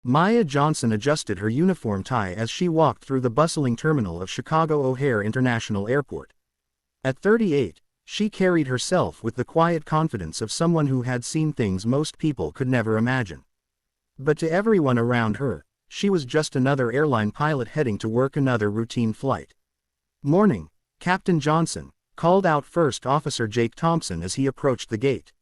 Maya Johnson adjusted her uniform tie as she walked through the bustling terminal of Chicago O'Hare International Airport. At 38, she carried herself with the quiet confidence of someone who had seen things most people could never imagine. But to everyone around her, she was just another airline pilot heading to work another routine flight. "Morning, Captain Johnson," called out First Officer Jake Thompson as he approached the gate.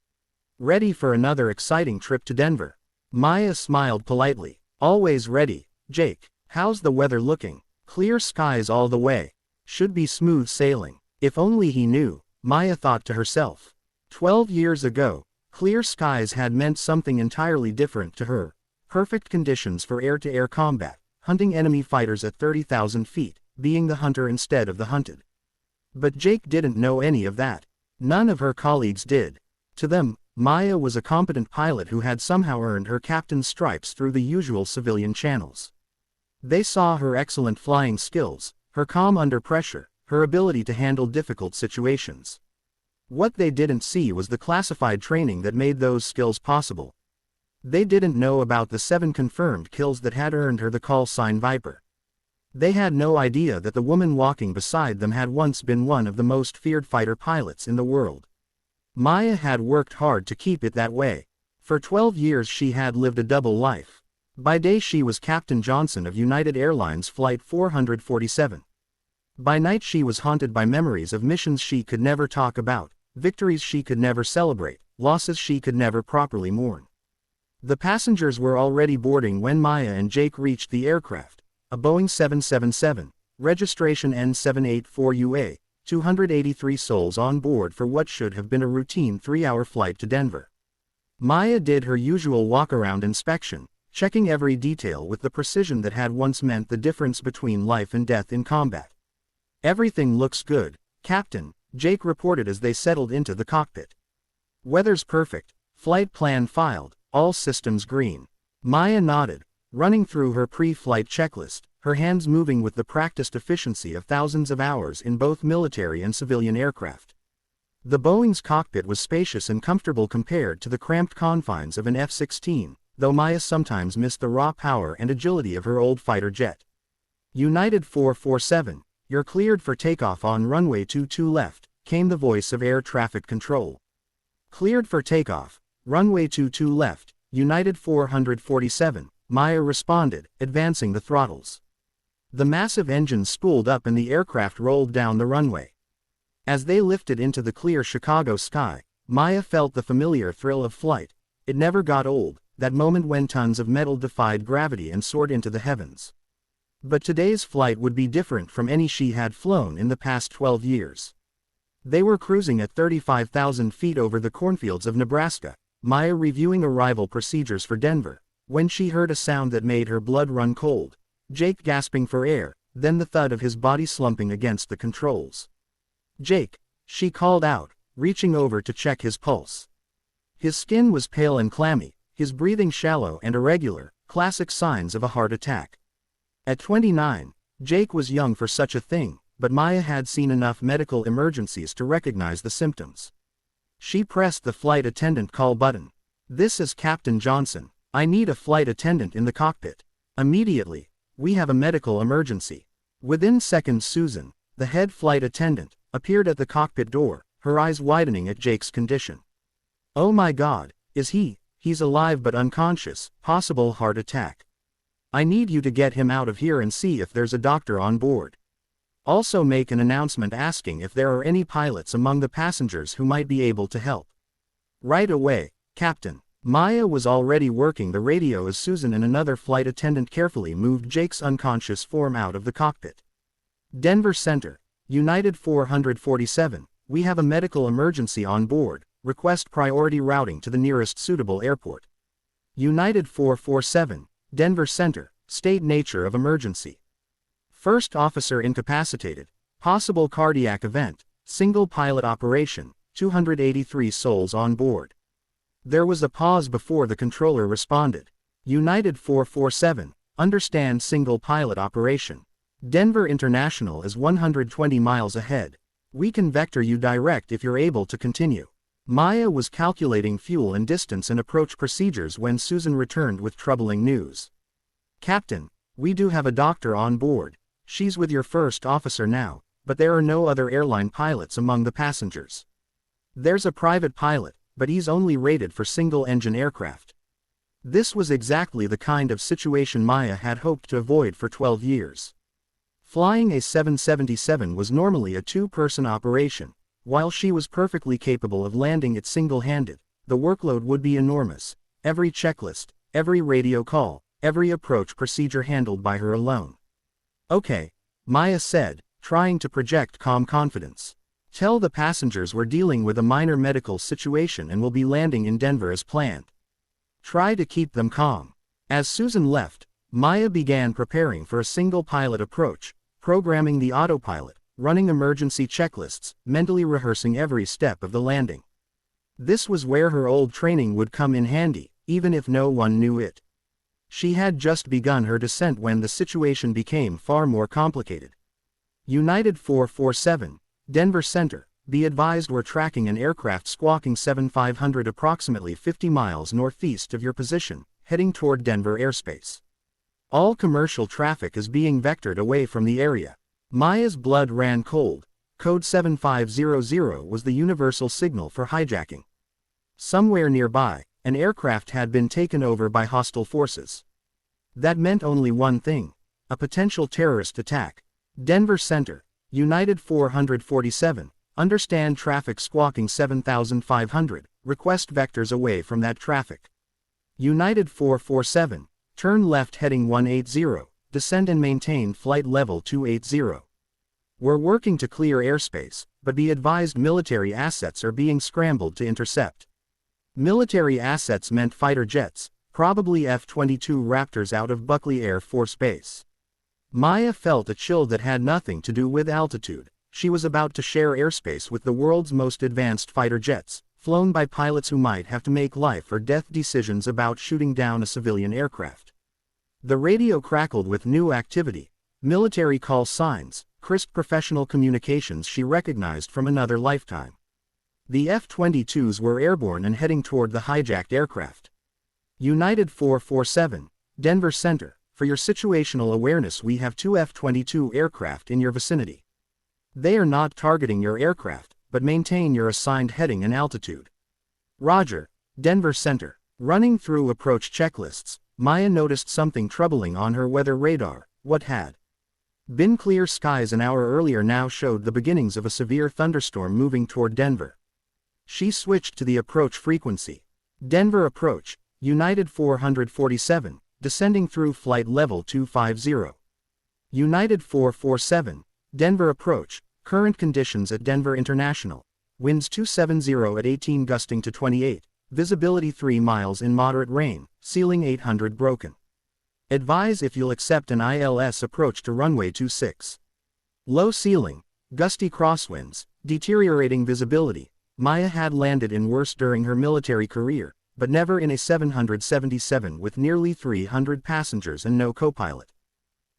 "Ready for another exciting trip to Denver?" Maya smiled politely. "Always ready, Jake. How's the weather looking?" "Clear skies all the way. Should be smooth sailing." If only he knew, Maya thought to herself. 12 years ago, clear skies had meant something entirely different to her. Perfect conditions for air-to-air combat, hunting enemy fighters at 30,000 feet, being the hunter instead of the hunted. But Jake didn't know any of that. None of her colleagues did. To them, Maya was a competent pilot who had somehow earned her captain's stripes through the usual civilian channels. They saw her excellent flying skills, her calm under pressure, her ability to handle difficult situations. What they didn't see was the classified training that made those skills possible. They didn't know about the 7 confirmed kills that had earned her the call sign Viper. They had no idea that the woman walking beside them had once been one of the most feared fighter pilots in the world. Maya had worked hard to keep it that way. For 12 years she had lived a double life. By day she was Captain Johnson of United Airlines Flight 447. By night she was haunted by memories of missions she could never talk about, victories she could never celebrate, losses she could never properly mourn. The passengers were already boarding when Maya and Jake reached the aircraft, a Boeing 777, registration N784UA, 283 souls on board for what should have been a routine 3-hour flight to Denver. Maya did her usual walk-around inspection, checking every detail with the precision that had once meant the difference between life and death in combat. "Everything looks good, Captain," Jake reported as they settled into the cockpit. "Weather's perfect, flight plan filed, all systems green." Maya nodded, running through her pre-flight checklist, her hands moving with the practiced efficiency of thousands of hours in both military and civilian aircraft. The Boeing's cockpit was spacious and comfortable compared to the cramped confines of an F-16, though Maya sometimes missed the raw power and agility of her old fighter jet. "United 447, you're cleared for takeoff on runway 22 left," came the voice of air traffic control. "Cleared for takeoff, runway 22 left, United 447, Maya responded, advancing the throttles. The massive engines spooled up and the aircraft rolled down the runway. As they lifted into the clear Chicago sky, Maya felt the familiar thrill of flight. It never got old, that moment when tons of metal defied gravity and soared into the heavens. But today's flight would be different from any she had flown in the past 12 years. They were cruising at 35,000 feet over the cornfields of Nebraska, Maya reviewing arrival procedures for Denver, when she heard a sound that made her blood run cold. Jake gasping for air, then the thud of his body slumping against the controls. "Jake," she called out, reaching over to check his pulse. His skin was pale and clammy, his breathing shallow and irregular, classic signs of a heart attack. At 29, Jake was young for such a thing, but Maya had seen enough medical emergencies to recognize the symptoms. She pressed the flight attendant call button. "This is Captain Johnson. I need a flight attendant in the cockpit. Immediately. We have a medical emergency." Within seconds Susan, the head flight attendant, appeared at the cockpit door, her eyes widening at Jake's condition. "Oh my God, he's alive but unconscious, possible heart attack. I need you to get him out of here and see if there's a doctor on board. Also make an announcement asking if there are any pilots among the passengers who might be able to help." "Right away, Captain." Maya was already working the radio as Susan and another flight attendant carefully moved Jake's unconscious form out of the cockpit. "Denver Center, United 447, we have a medical emergency on board, request priority routing to the nearest suitable airport." United 447, Denver Center, state nature of emergency. First officer incapacitated, possible cardiac event, single pilot operation, 283 souls on board. There was a pause before the controller responded. United 447, understand single pilot operation. Denver International is 120 miles ahead. We can vector you direct if you're able to continue. Maya was calculating fuel and distance and approach procedures when Susan returned with troubling news. Captain, we do have a doctor on board. She's with your first officer now, but there are no other airline pilots among the passengers. There's a private pilot, but he's only rated for single-engine aircraft. This was exactly the kind of situation Maya had hoped to avoid for 12 years. Flying a 777 was normally a two-person operation. While she was perfectly capable of landing it single-handed, the workload would be enormous. Every checklist, every radio call, every approach procedure handled by her alone. Okay, Maya said, trying to project calm confidence. Tell the passengers we're dealing with a minor medical situation and will be landing in Denver as planned. Try to keep them calm. As Susan left, Maya began preparing for a single-pilot approach, programming the autopilot, running emergency checklists, mentally rehearsing every step of the landing. This was where her old training would come in handy, even if no one knew it. She had just begun her descent when the situation became far more complicated. United 447, Denver Center, be advised we're tracking an aircraft squawking 7500 approximately 50 miles northeast of your position, heading toward Denver airspace. All commercial traffic is being vectored away from the area. Maya's blood ran cold. Code 7500 was the universal signal for hijacking. Somewhere nearby, an aircraft had been taken over by hostile forces. That meant only one thing: a potential terrorist attack. Denver Center, United 447, understand traffic squawking 7500, request vectors away from that traffic. United 447, turn left heading 180, descend and maintain flight level 280. We're working to clear airspace, but be advised military assets are being scrambled to intercept. Military assets meant fighter jets, probably F-22 Raptors out of Buckley Air Force Base. Maya felt a chill that had nothing to do with altitude. She was about to share airspace with the world's most advanced fighter jets, flown by pilots who might have to make life or death decisions about shooting down a civilian aircraft. The radio crackled with new activity, military call signs, crisp professional communications she recognized from another lifetime. The F-22s were airborne and heading toward the hijacked aircraft. United 447, Denver Center, for your situational awareness, we have two F-22 aircraft in your vicinity. They are not targeting your aircraft, but maintain your assigned heading and altitude. Roger, Denver Center. Running through approach checklists, Maya noticed something troubling on her weather radar. What had been clear skies an hour earlier now showed the beginnings of a severe thunderstorm moving toward Denver. She switched to the approach frequency. Denver approach, United 447, descending through flight level 250. United 447, Denver approach, current conditions at Denver International. Winds 270 at 18 gusting to 28, visibility 3 miles in moderate rain, ceiling 800 broken. Advise if you'll accept an ILS approach to runway 26. Low ceiling, gusty crosswinds, deteriorating visibility. Maya had landed in worse during her military career, but never in a 777 with nearly 300 passengers and no co-pilot.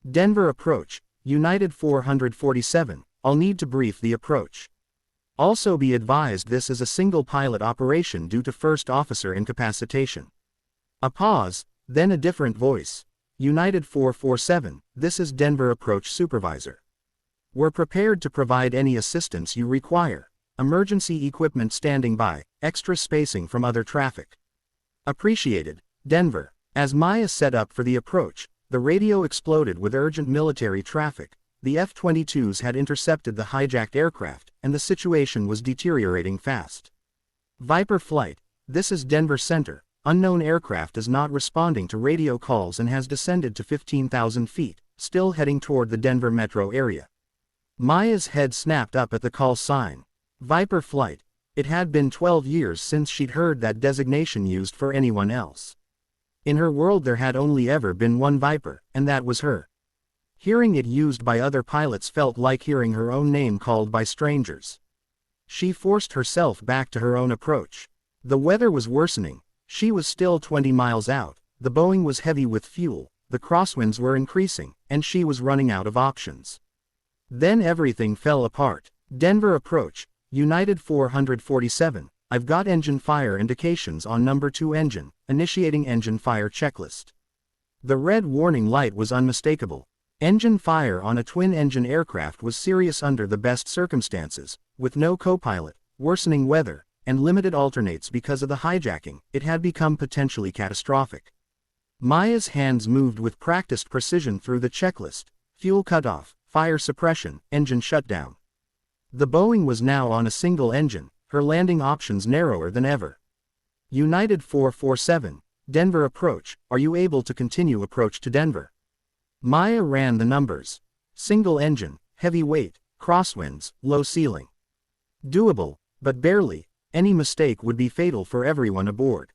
Denver approach, United 447, I'll need to brief the approach. Also be advised this is a single pilot operation due to first officer incapacitation. A pause, then a different voice. United 447, this is Denver approach supervisor. We're prepared to provide any assistance you require. Emergency equipment standing by, extra spacing from other traffic. Appreciated, Denver. As Maya set up for the approach, the radio exploded with urgent military traffic. The F-22s had intercepted the hijacked aircraft, and the situation was deteriorating fast. Viper flight, this is Denver Center. Unknown aircraft is not responding to radio calls and has descended to 15,000 feet, still heading toward the Denver metro area. Maya's head snapped up at the call sign. Viper flight. It had been 12 years since she'd heard that designation used for anyone else. In her world there had only ever been one Viper, and that was her. Hearing it used by other pilots felt like hearing her own name called by strangers. She forced herself back to her own approach. The weather was worsening. She was still 20 miles out, the Boeing was heavy with fuel, the crosswinds were increasing, and she was running out of options. Then everything fell apart. Denver approach, United 447, I've got engine fire indications on number 2 engine, initiating engine fire checklist. The red warning light was unmistakable. Engine fire on a twin-engine aircraft was serious under the best circumstances, with no co-pilot, worsening weather, and limited alternates because of the hijacking. It had become potentially catastrophic. Maya's hands moved with practiced precision through the checklist: fuel cutoff, fire suppression, engine shutdown. The Boeing was now on a single engine, her landing options narrower than ever. United 447, Denver approach, are you able to continue approach to Denver? Maya ran the numbers. Single engine, heavy weight, crosswinds, low ceiling. Doable, but barely. Any mistake would be fatal for everyone aboard.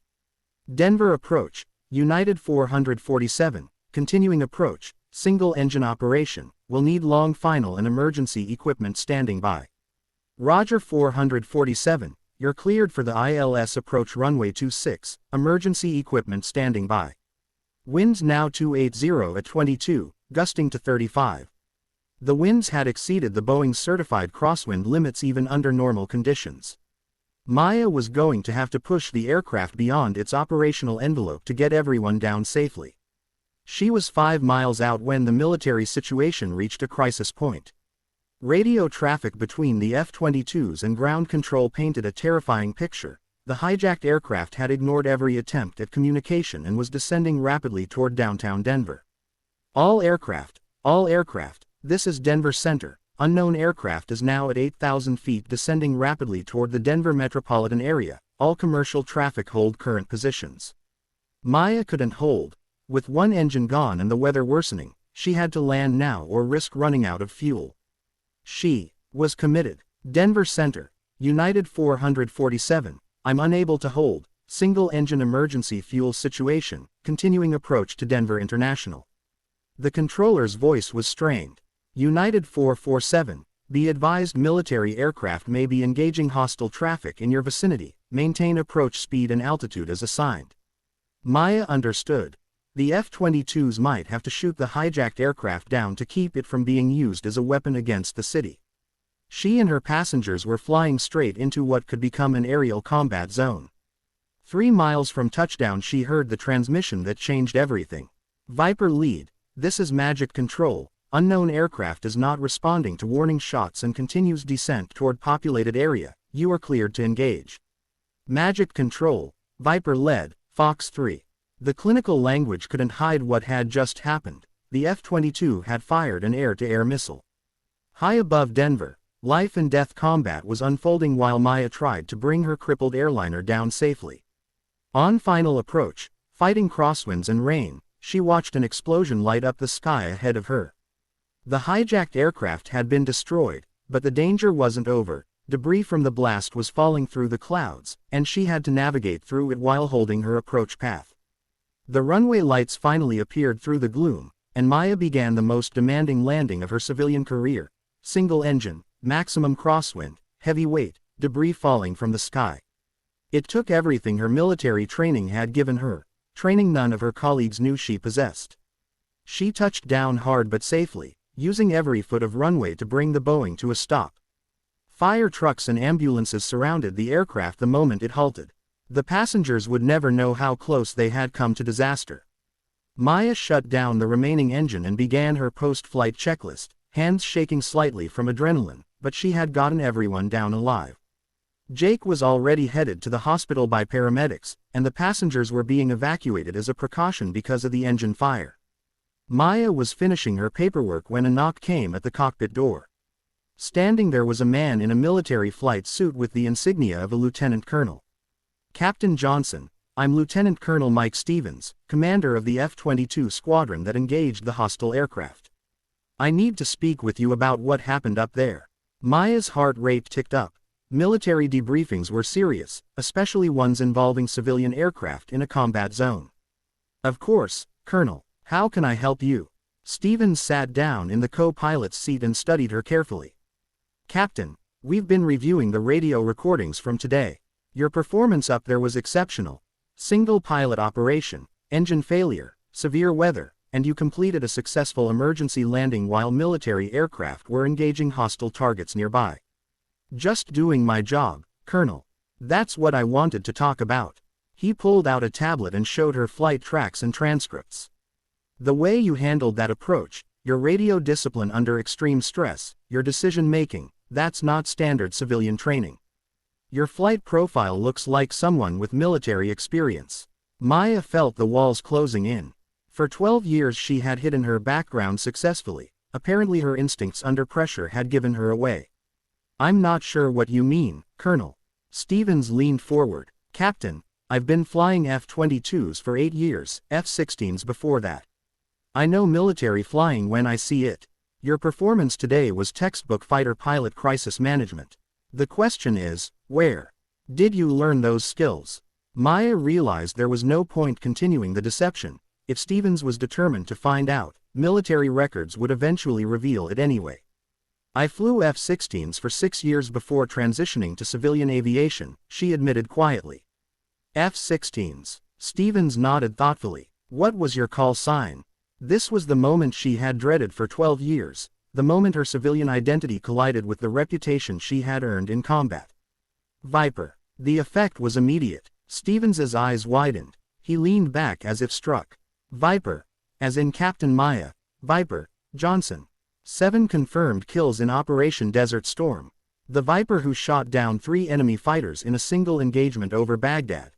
Denver approach, United 447, continuing approach, single engine operation, will need long final and emergency equipment standing by. Roger 447, you're cleared for the ILS approach runway 26, emergency equipment standing by. Winds now 280 at 22, gusting to 35. The winds had exceeded the Boeing's certified crosswind limits even under normal conditions. Maya was going to have to push the aircraft beyond its operational envelope to get everyone down safely. She was 5 miles out when the military situation reached a crisis point. Radio traffic between the F-22s and ground control painted a terrifying picture. The hijacked aircraft had ignored every attempt at communication and was descending rapidly toward downtown Denver. All aircraft, this is Denver Center. Unknown aircraft is now at 8,000 feet descending rapidly toward the Denver metropolitan area. All commercial traffic hold current positions. Maya couldn't hold. With one engine gone and the weather worsening, she had to land now or risk running out of fuel. She was committed. Denver Center, United 447, I'm unable to hold. Single engine emergency fuel situation, continuing approach to Denver International. The controller's voice was strained. United 447, be advised military aircraft may be engaging hostile traffic in your vicinity. Maintain approach speed and altitude as assigned. Maya understood. The F-22s might have to shoot the hijacked aircraft down to keep it from being used as a weapon against the city. She and her passengers were flying straight into what could become an aerial combat zone. 3 miles from touchdown she heard the transmission that changed everything. Viper lead, this is Magic Control, unknown aircraft is not responding to warning shots and continues descent toward populated area, you are cleared to engage. Magic Control, Viper led, Fox 3. The clinical language couldn't hide what had just happened. The F-22 had fired an air-to-air missile. High above Denver, life and death combat was unfolding while Maya tried to bring her crippled airliner down safely. On final approach, fighting crosswinds and rain, she watched an explosion light up the sky ahead of her. The hijacked aircraft had been destroyed, but the danger wasn't over. Debris from the blast was falling through the clouds, and she had to navigate through it while holding her approach path. The runway lights finally appeared through the gloom, and Maya began the most demanding landing of her civilian career. Single engine, maximum crosswind, heavy weight, debris falling from the sky. It took everything her military training had given her, training none of her colleagues knew she possessed. She touched down hard but safely, using every foot of runway to bring the Boeing to a stop. Fire trucks and ambulances surrounded the aircraft the moment it halted. The passengers would never know how close they had come to disaster. Maya shut down the remaining engine and began her post-flight checklist, hands shaking slightly from adrenaline, but she had gotten everyone down alive. Jake was already headed to the hospital by paramedics, and the passengers were being evacuated as a precaution because of the engine fire. Maya was finishing her paperwork when a knock came at the cockpit door. Standing there was a man in a military flight suit with the insignia of a lieutenant colonel. Captain Johnson, I'm Lieutenant Colonel Mike Stevens, commander of the F-22 squadron that engaged the hostile aircraft. I need to speak with you about what happened up there. Maya's heart rate ticked up. Military debriefings were serious, especially ones involving civilian aircraft in a combat zone. Of course, Colonel, how can I help you? Stevens sat down in the co-pilot's seat and studied her carefully. Captain, we've been reviewing the radio recordings from today. Your performance up there was exceptional. Single pilot operation, engine failure, severe weather, and you completed a successful emergency landing while military aircraft were engaging hostile targets nearby. Just doing my job, Colonel. That's what I wanted to talk about. He pulled out a tablet and showed her flight tracks and transcripts. The way you handled that approach, your radio discipline under extreme stress, your decision-making, that's not standard civilian training. Your flight profile looks like someone with military experience. Maya felt the walls closing in. For 12 years she had hidden her background successfully. Apparently her instincts under pressure had given her away. I'm not sure what you mean, Colonel. Stevens leaned forward. Captain, I've been flying F-22s for 8 years, F-16s before that. I know military flying when I see it. Your performance today was textbook fighter pilot crisis management. The question is, where did you learn those skills? Maya realized there was no point continuing the deception. If Stevens was determined to find out, military records would eventually reveal it anyway. I flew F-16s for 6 years before transitioning to civilian aviation, she admitted quietly. F-16s. Stevens nodded thoughtfully. What was your call sign? This was the moment she had dreaded for 12 years, the moment her civilian identity collided with the reputation she had earned in combat. Viper. The effect was immediate. Stevens's eyes widened. He leaned back as if struck. Viper. As in Captain Maya. Viper. Johnson. 7 confirmed kills in Operation Desert Storm. The Viper who shot down 3 enemy fighters in a single engagement over Baghdad.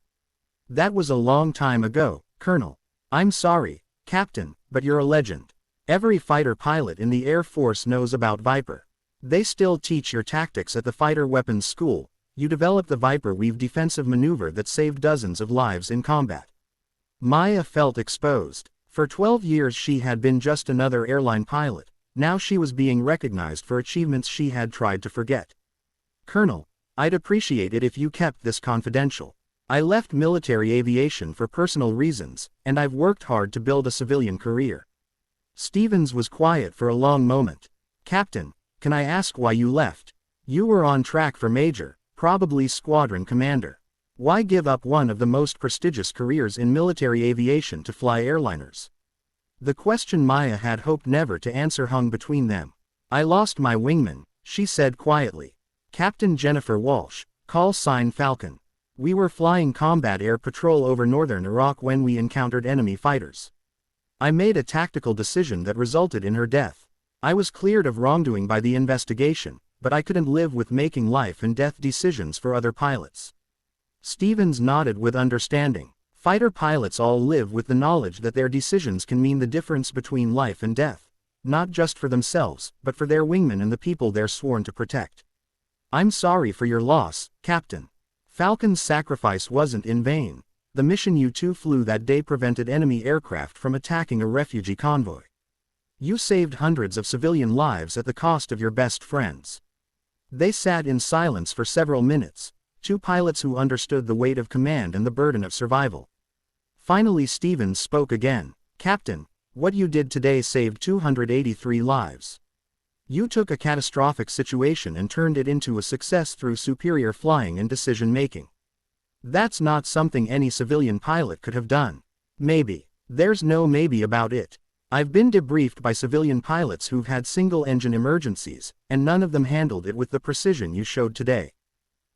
That was a long time ago, Colonel. I'm sorry, Captain, but you're a legend. Every fighter pilot in the Air Force knows about Viper. They still teach your tactics at the fighter weapons school. You developed the Viper weave defensive maneuver that saved dozens of lives in combat. Maya felt exposed. For 12 years she had been just another airline pilot. Now she was being recognized for achievements she had tried to forget. Colonel, I'd appreciate it if you kept this confidential. I left military aviation for personal reasons, and I've worked hard to build a civilian career. Stevens was quiet for a long moment. Captain, can I ask why you left? You were on track for major, probably squadron commander. Why give up one of the most prestigious careers in military aviation to fly airliners? The question Maya had hoped never to answer hung between them. I lost my wingman, she said quietly. Captain Jennifer Walsh, call sign Falcon. We were flying combat air patrol over northern Iraq when we encountered enemy fighters. I made a tactical decision that resulted in her death. I was cleared of wrongdoing by the investigation, but I couldn't live with making life and death decisions for other pilots. Stevens nodded with understanding. Fighter pilots all live with the knowledge that their decisions can mean the difference between life and death. Not just for themselves, but for their wingmen and the people they're sworn to protect. I'm sorry for your loss, Captain. Falcon's sacrifice wasn't in vain. The mission you two flew that day prevented enemy aircraft from attacking a refugee convoy. You saved hundreds of civilian lives at the cost of your best friends. They sat in silence for several minutes, 2 pilots who understood the weight of command and the burden of survival. Finally Stevens spoke again. Captain, what you did today saved 283 lives. You took a catastrophic situation and turned it into a success through superior flying and decision-making. That's not something any civilian pilot could have done. Maybe. There's no maybe about it. I've been debriefed by civilian pilots who've had single-engine emergencies, and none of them handled it with the precision you showed today.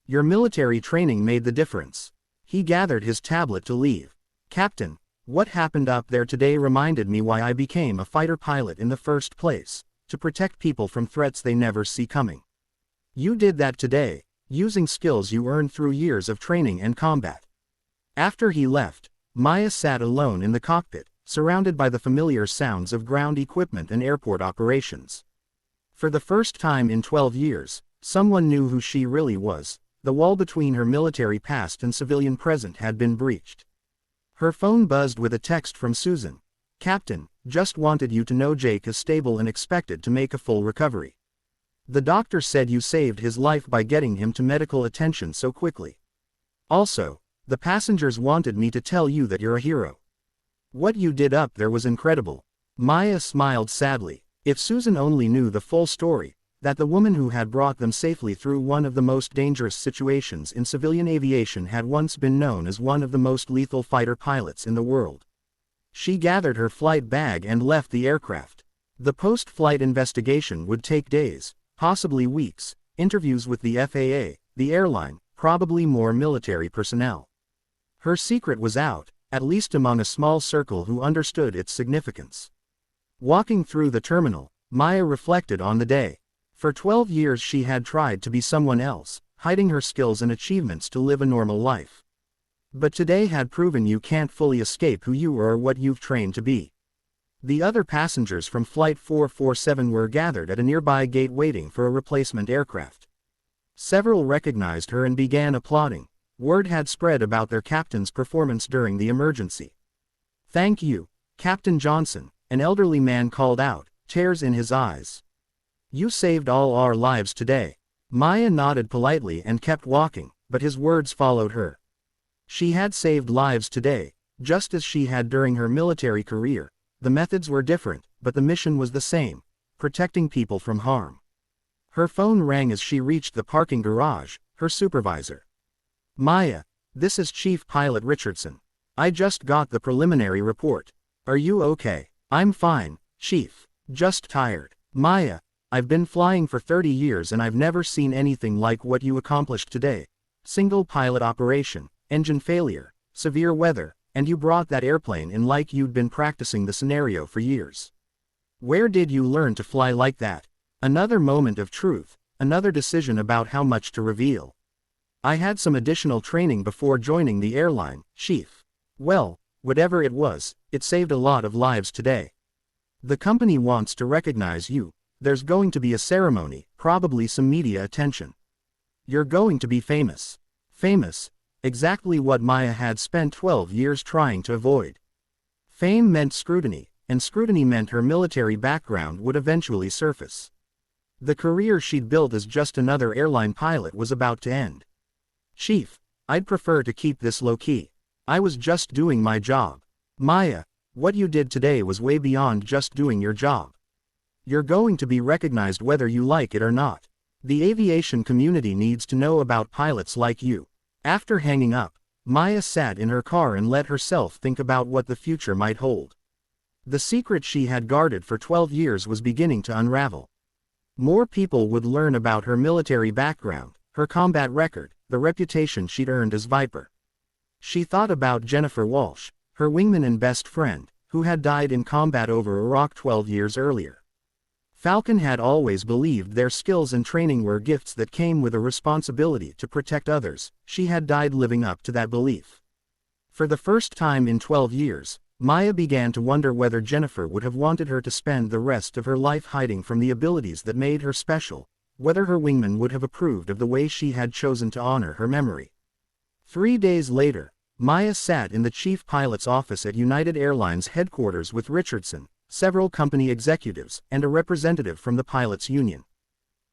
Your military training made the difference. He gathered his tablet to leave. Captain, what happened up there today reminded me why I became a fighter pilot in the first place. To protect people from threats they never see coming. You did that today, using skills you earned through years of training and combat. After he left, Maya sat alone in the cockpit, surrounded by the familiar sounds of ground equipment and airport operations. For the first time in 12 years, someone knew who she really was. The wall between her military past and civilian present had been breached. Her phone buzzed with a text from Susan. Captain, just wanted you to know Jake is stable and expected to make a full recovery. The doctor said you saved his life by getting him to medical attention so quickly. Also, the passengers wanted me to tell you that you're a hero. What you did up there was incredible. Maya smiled sadly. If Susan only knew the full story, that the woman who had brought them safely through one of the most dangerous situations in civilian aviation had once been known as one of the most lethal fighter pilots in the world. She gathered her flight bag and left the aircraft. The post-flight investigation would take days, possibly weeks, interviews with the FAA, the airline, probably more military personnel. Her secret was out, at least among a small circle who understood its significance. Walking through the terminal, Maya reflected on the day. For 12 years she had tried to be someone else, hiding her skills and achievements to live a normal life. But today had proven you can't fully escape who you are or what you've trained to be. The other passengers from Flight 447 were gathered at a nearby gate waiting for a replacement aircraft. Several recognized her and began applauding. Word had spread about their captain's performance during the emergency. "Thank you, Captain Johnson," an elderly man called out, tears in his eyes. "You saved all our lives today." Maya nodded politely and kept walking, but his words followed her. She had saved lives today, just as she had during her military career. The methods were different, but the mission was the same: protecting people from harm. Her phone rang as she reached the parking garage, her supervisor. "Maya, this is Chief Pilot Richardson. I just got the preliminary report. Are you okay?" "I'm fine, Chief. Just tired." "Maya, I've been flying for 30 years and I've never seen anything like what you accomplished today. Single pilot operation, engine failure, severe weather, and you brought that airplane in like you'd been practicing the scenario for years. Where did you learn to fly like that?" Another moment of truth, another decision about how much to reveal. "I had some additional training before joining the airline, Chief." "Well, whatever it was, it saved a lot of lives today. The company wants to recognize you. There's going to be a ceremony, probably some media attention. You're going to be famous." Famous? Exactly what Maya had spent 12 years trying to avoid. Fame meant scrutiny, and scrutiny meant her military background would eventually surface. The career she'd built as just another airline pilot was about to end. "Chief, I'd prefer to keep this low-key. I was just doing my job." "Maya, what you did today was way beyond just doing your job. You're going to be recognized whether you like it or not. The aviation community needs to know about pilots like you." After hanging up, Maya sat in her car and let herself think about what the future might hold. The secret she had guarded for 12 years was beginning to unravel. More people would learn about her military background, her combat record, the reputation she'd earned as Viper. She thought about Jennifer Walsh, her wingman and best friend, who had died in combat over Iraq 12 years earlier. Falcon had always believed their skills and training were gifts that came with a responsibility to protect others. She had died living up to that belief. For the first time in 12 years, Maya began to wonder whether Jennifer would have wanted her to spend the rest of her life hiding from the abilities that made her special, whether her wingman would have approved of the way she had chosen to honor her memory. 3 days later, Maya sat in the chief pilot's office at United Airlines headquarters with Richardson, several company executives, and a representative from the pilots' union.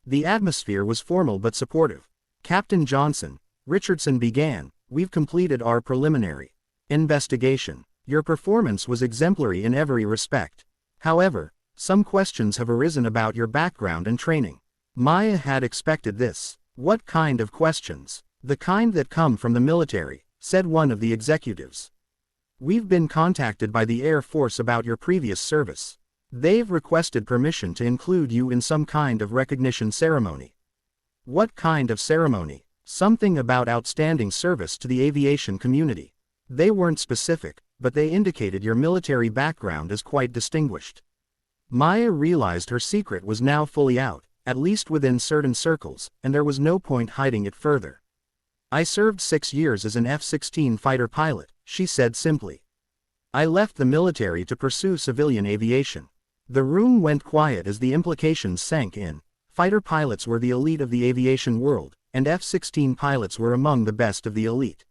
The atmosphere was formal but supportive. "Captain Johnson," Richardson began, "we've completed our preliminary investigation. Your performance was exemplary in every respect. However, some questions have arisen about your background and training." Maya had expected this. "What kind of questions?" "The kind that come from the military," said one of the executives. "We've been contacted by the Air Force about your previous service. They've requested permission to include you in some kind of recognition ceremony." "What kind of ceremony?" "Something about outstanding service to the aviation community. They weren't specific, but they indicated your military background is quite distinguished." Maya realized her secret was now fully out, at least within certain circles, and there was no point hiding it further. "I served 6 years as an F-16 fighter pilot," she said simply. "I left the military to pursue civilian aviation." The room went quiet as the implications sank in. Fighter pilots were the elite of the aviation world, and F-16 pilots were among the best of the elite.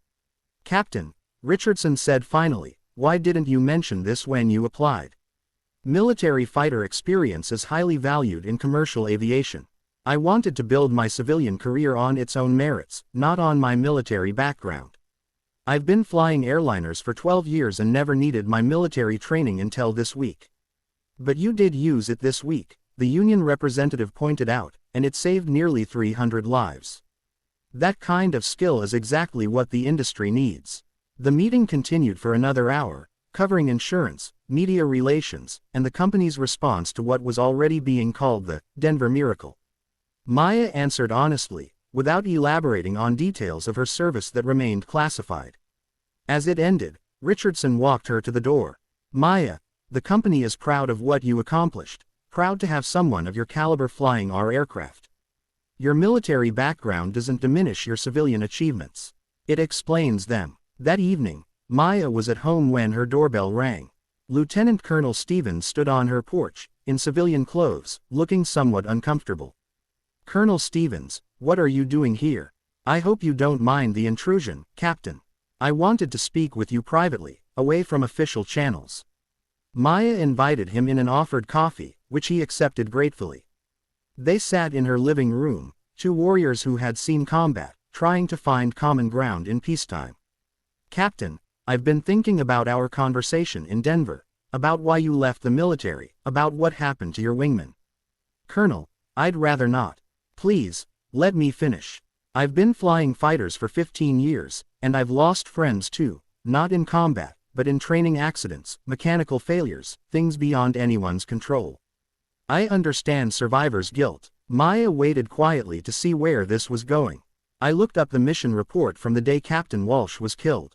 "Captain," Richardson said finally, "why didn't you mention this when you applied? Military fighter experience is highly valued in commercial aviation. I wanted to build my civilian career on its own merits, not on my military background. I've been flying airliners for 12 years and never needed my military training until this week." "But you did use it this week," the union representative pointed out, "and it saved nearly 300 lives. That kind of skill is exactly what the industry needs." The meeting continued for another hour, covering insurance, media relations, and the company's response to what was already being called the Denver Miracle. Maya answered honestly, without elaborating on details of her service that remained classified. As it ended, Richardson walked her to the door. Maya, the company is proud of what you accomplished, proud to have someone of your caliber flying our aircraft. Your military background doesn't diminish your civilian achievements. It explains them. That evening, Maya was at home when her doorbell rang. Lieutenant Colonel Stevens stood on her porch, in civilian clothes, looking somewhat uncomfortable. Colonel Stevens, what are you doing here? I hope you don't mind the intrusion, Captain. I wanted to speak with you privately, away from official channels. Maya invited him in and offered coffee, which he accepted gratefully. They sat in her living room, two warriors who had seen combat, trying to find common ground in peacetime. Captain, I've been thinking about our conversation in Denver, about why you left the military, about what happened to your wingman. Colonel, I'd rather not. Please, let me finish. I've been flying fighters for 15 years, and I've lost friends too, not in combat, but in training accidents, mechanical failures, things beyond anyone's control. I understand survivor's guilt. Maya waited quietly to see where this was going. I looked up the mission report from the day Captain Walsh was killed.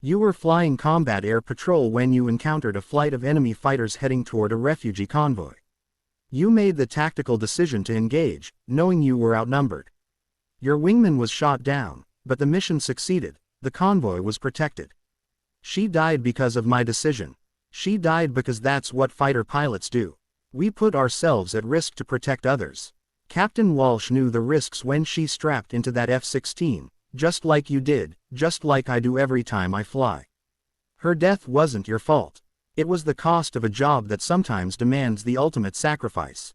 You were flying combat air patrol when you encountered a flight of enemy fighters heading toward a refugee convoy. You made the tactical decision to engage, knowing you were outnumbered. Your wingman was shot down, but the mission succeeded, the convoy was protected. She died because of my decision. She died because that's what fighter pilots do. We put ourselves at risk to protect others. Captain Walsh knew the risks when she strapped into that F-16, just like you did, just like I do every time I fly. Her death wasn't your fault. It was the cost of a job that sometimes demands the ultimate sacrifice.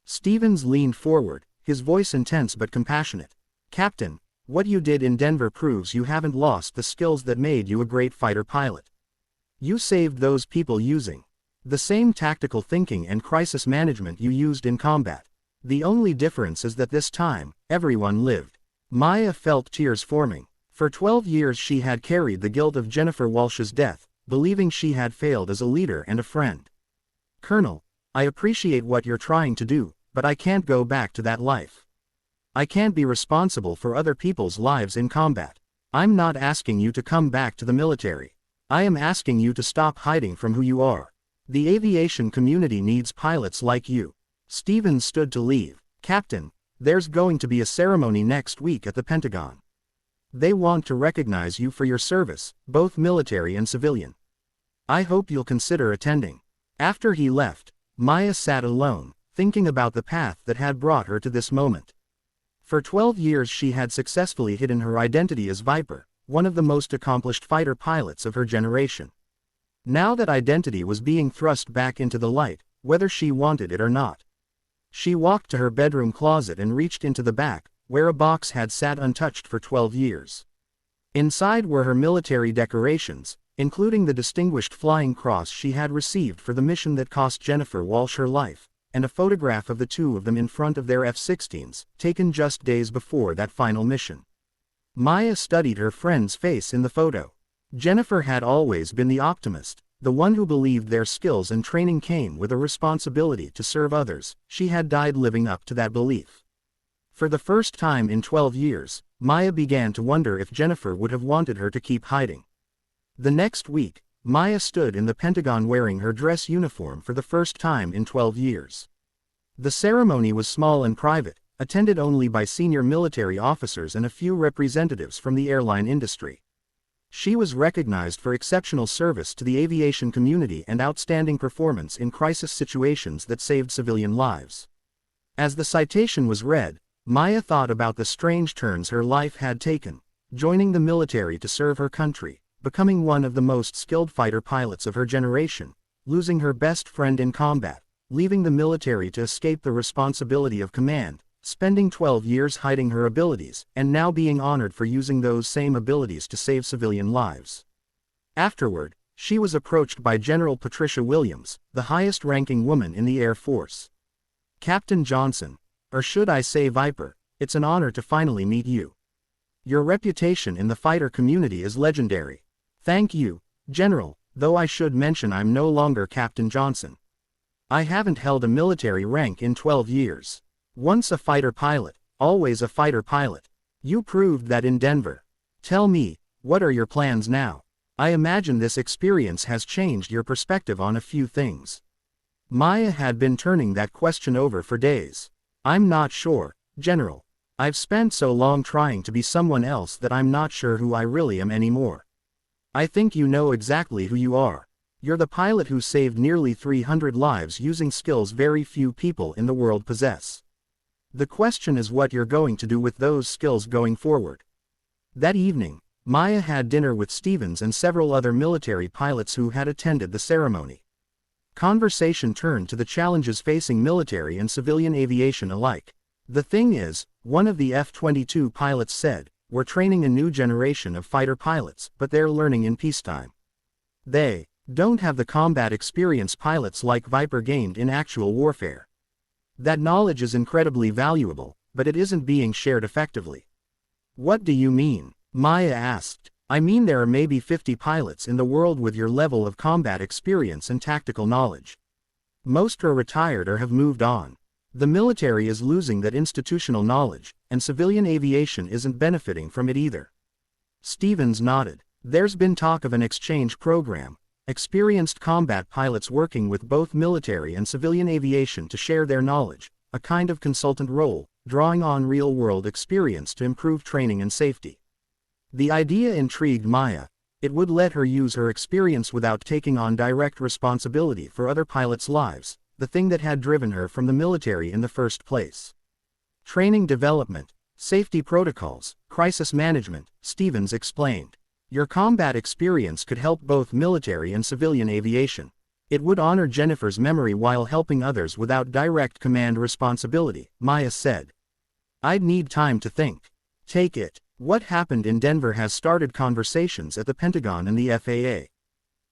Stevens leaned forward, his voice intense but compassionate. Captain, what you did in Denver proves you haven't lost the skills that made you a great fighter pilot. You saved those people using the same tactical thinking and crisis management you used in combat. The only difference is that this time, everyone lived. Maya felt tears forming. For 12 years she had carried the guilt of Jennifer Walsh's death, believing she had failed as a leader and a friend. Colonel, I appreciate what you're trying to do, but I can't go back to that life. I can't be responsible for other people's lives in combat. I'm not asking you to come back to the military. I am asking you to stop hiding from who you are. The aviation community needs pilots like you. Stevens stood to leave. Captain, there's going to be a ceremony next week at the Pentagon. They want to recognize you for your service, both military and civilian. I hope you'll consider attending. After he left, Maya sat alone, thinking about the path that had brought her to this moment. For 12 years she had successfully hidden her identity as Viper, one of the most accomplished fighter pilots of her generation. Now that identity was being thrust back into the light, whether she wanted it or not. She walked to her bedroom closet and reached into the back, where a box had sat untouched for 12 years. Inside were her military decorations, including the Distinguished Flying Cross she had received for the mission that cost Jennifer Walsh her life, and a photograph of the two of them in front of their F-16s, taken just days before that final mission. Maya studied her friend's face in the photo. Jennifer had always been the optimist, the one who believed their skills and training came with a responsibility to serve others. She had died living up to that belief. For the first time in 12 years, Maya began to wonder if Jennifer would have wanted her to keep hiding. The next week, Maya stood in the Pentagon wearing her dress uniform for the first time in 12 years. The ceremony was small and private, attended only by senior military officers and a few representatives from the airline industry. She was recognized for exceptional service to the aviation community and outstanding performance in crisis situations that saved civilian lives. As the citation was read, Maya thought about the strange turns her life had taken, joining the military to serve her country, becoming one of the most skilled fighter pilots of her generation, losing her best friend in combat, leaving the military to escape the responsibility of command, spending 12 years hiding her abilities, and now being honored for using those same abilities to save civilian lives. Afterward, she was approached by General Patricia Williams, the highest-ranking woman in the Air Force. Captain Johnson, or should I say Viper, it's an honor to finally meet you. Your reputation in the fighter community is legendary. Thank you, General, though I should mention I'm no longer Captain Johnson. I haven't held a military rank in 12 years. Once a fighter pilot, always a fighter pilot. You proved that in Denver. Tell me, what are your plans now? I imagine this experience has changed your perspective on a few things. Maya had been turning that question over for days. I'm not sure, General. I've spent so long trying to be someone else that I'm not sure who I really am anymore. I think you know exactly who you are. You're the pilot who saved nearly 300 lives using skills very few people in the world possess. The question is what you're going to do with those skills going forward. That evening, Maya had dinner with Stevens and several other military pilots who had attended the ceremony. Conversation turned to the challenges facing military and civilian aviation alike. The thing is, one of the F-22 pilots said, we're training a new generation of fighter pilots, but they're learning in peacetime. They don't have the combat experience pilots like Viper gained in actual warfare. That knowledge is incredibly valuable, but it isn't being shared effectively. What do you mean? Maya asked. I mean there are maybe 50 pilots in the world with your level of combat experience and tactical knowledge. Most are retired or have moved on. The military is losing that institutional knowledge, and civilian aviation isn't benefiting from it either. Stevens nodded. There's been talk of an exchange program, experienced combat pilots working with both military and civilian aviation to share their knowledge, a kind of consultant role, drawing on real-world experience to improve training and safety. The idea intrigued Maya. It would let her use her experience without taking on direct responsibility for other pilots' lives, the thing that had driven her from the military in the first place. Training development, safety protocols, crisis management, Stevens explained. Your combat experience could help both military and civilian aviation. It would honor Jennifer's memory while helping others without direct command responsibility, Maya said. I'd need time to think. Take it. What happened in Denver has started conversations at the Pentagon and the FAA.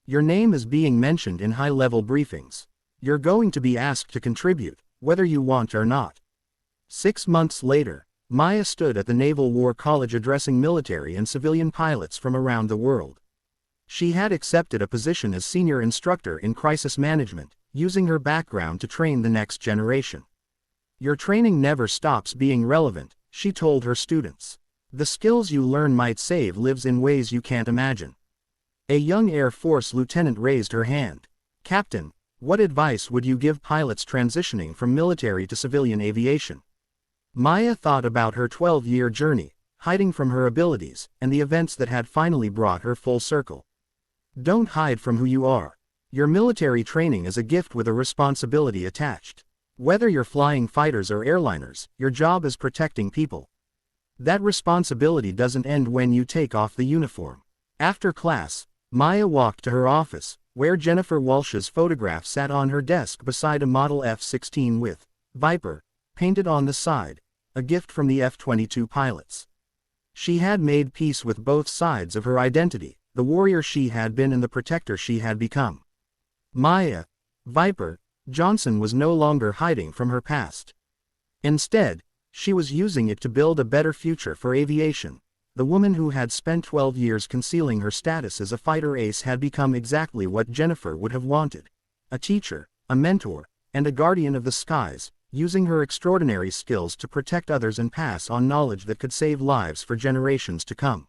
Your name is being mentioned in high-level briefings. You're going to be asked to contribute, whether you want or not. 6 months later, Maya stood at the Naval War College addressing military and civilian pilots from around the world. She had accepted a position as senior instructor in crisis management, using her background to train the next generation. Your training never stops being relevant, she told her students. The skills you learn might save lives in ways you can't imagine. A young Air Force lieutenant raised her hand. Captain, what advice would you give pilots transitioning from military to civilian aviation? Maya thought about her 12-year journey, hiding from her abilities, and the events that had finally brought her full circle. Don't hide from who you are. Your military training is a gift with a responsibility attached. Whether you're flying fighters or airliners, your job is protecting people. That responsibility doesn't end when you take off the uniform. After class, Maya walked to her office, where Jennifer Walsh's photograph sat on her desk beside a Model F-16 with Viper painted on the side, a gift from the F-22 pilots. She had made peace with both sides of her identity, the warrior she had been and the protector she had become. Maya, Viper, Johnson was no longer hiding from her past. Instead, she was using it to build a better future for aviation. The woman who had spent 12 years concealing her status as a fighter ace had become exactly what Jennifer would have wanted. A teacher, a mentor, and a guardian of the skies, using her extraordinary skills to protect others and pass on knowledge that could save lives for generations to come.